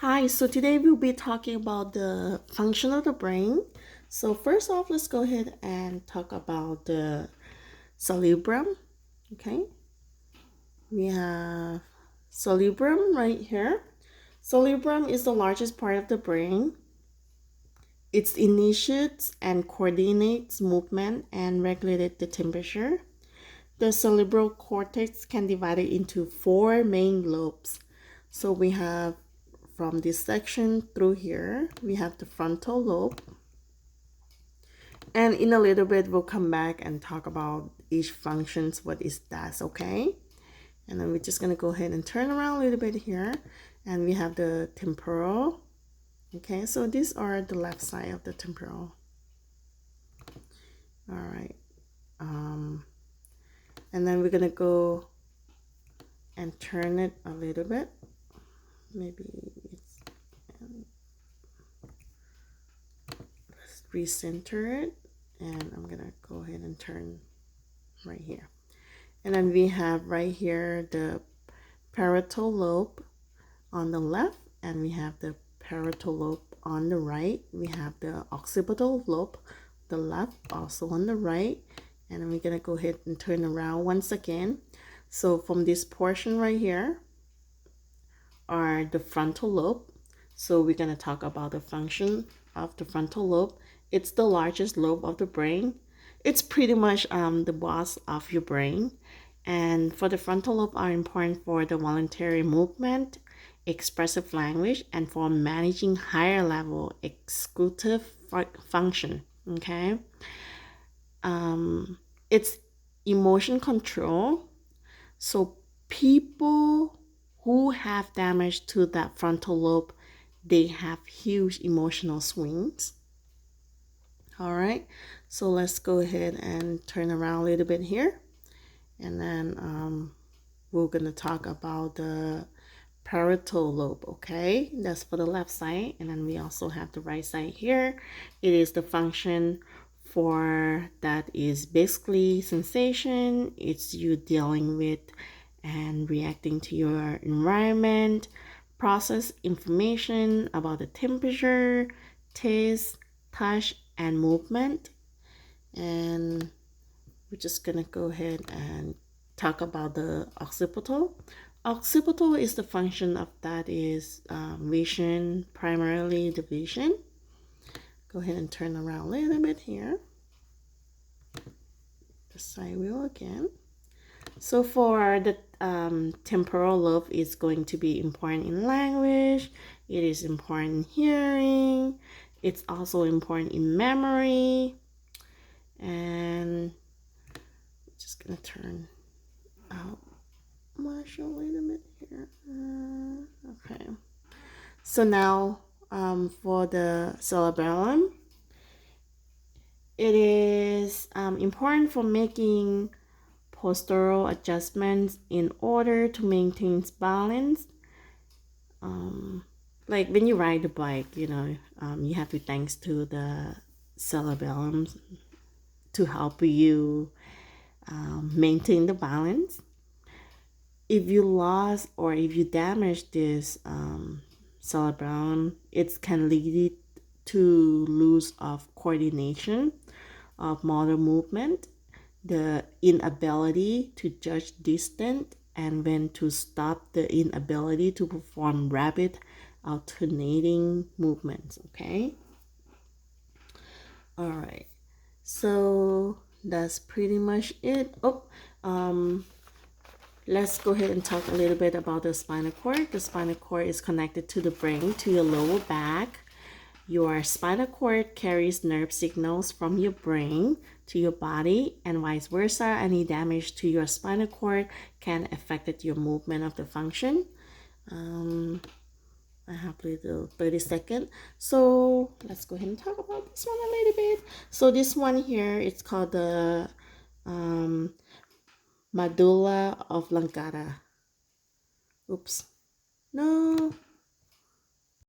Hi, so today we'll be talking about the function of the brain. So first off, let's go ahead and talk about the cerebrum. Okay, we have cerebrum right here. Cerebrum is the largest part of the brain. It initiates and coordinates movement and regulates the temperature. The cerebral cortex can divide it into four main lobes. So we have from this section through here, we have the frontal lobe. And in a little bit, we'll come back and talk about each functions, what it does, okay? And then we're just gonna go ahead and turn around a little bit here. And we have the temporal. Okay, so these are the left side of the temporal. All right. And then we're gonna go and turn it a little bit. Maybe it's, let's recenter it. And I'm gonna go ahead and turn right here. And then we have right here the parietal lobe on the left, and we have the parietal lobe on the right. We have the occipital lobe, the left, also on the right. And then we're gonna go ahead and turn around once again. So from this portion right here are the frontal lobe. So we're gonna talk about the function of the frontal lobe. It's the largest lobe of the brain. It's pretty much the boss of your brain. And for the frontal lobe are important for the voluntary movement, expressive language, and for managing higher level executive function. Okay. It's emotion control. So people who have damage to that frontal lobe, they have huge emotional swings. All right, so let's go ahead and turn around a little bit here. And then we're going to talk about the parietal lobe, okay? That's for the left side. And then we also have the right side here. It is the function for that is basically sensation. It's you dealing with and reacting to your environment, process information about the temperature, taste, touch, and movement. And we're just gonna go ahead and talk about the occipital. Occipital is the function of that is vision, primarily the vision. Go ahead and turn around a little bit here. The side wheel again. So for the temporal lobe, it's going to be important in language. It is important in hearing. It's also important in memory. And just gonna turn out Marshall a little bit here. Okay. So now for the cerebellum, it is important for making postural adjustments in order to maintain balance. Like when you ride a bike, you have to thanks to the cerebellum to help you maintain the balance. If you lost or if you damage this cerebellum, it can lead to loss of coordination of motor movement, the inability to judge distance, and when to stop the inability to perform rapid alternating movements. Okay. All right. So that's pretty much it. Let's go ahead and talk a little bit about the spinal cord. The spinal cord is connected to the brain, to your lower back. Your spinal cord carries nerve signals from your brain to your body and vice versa. Any damage to your spinal cord can affect your movement of the function. I have a little 30 seconds. So let's go ahead and talk about this one a little bit. So this one here, it's called the medulla oblongata. Oops. No.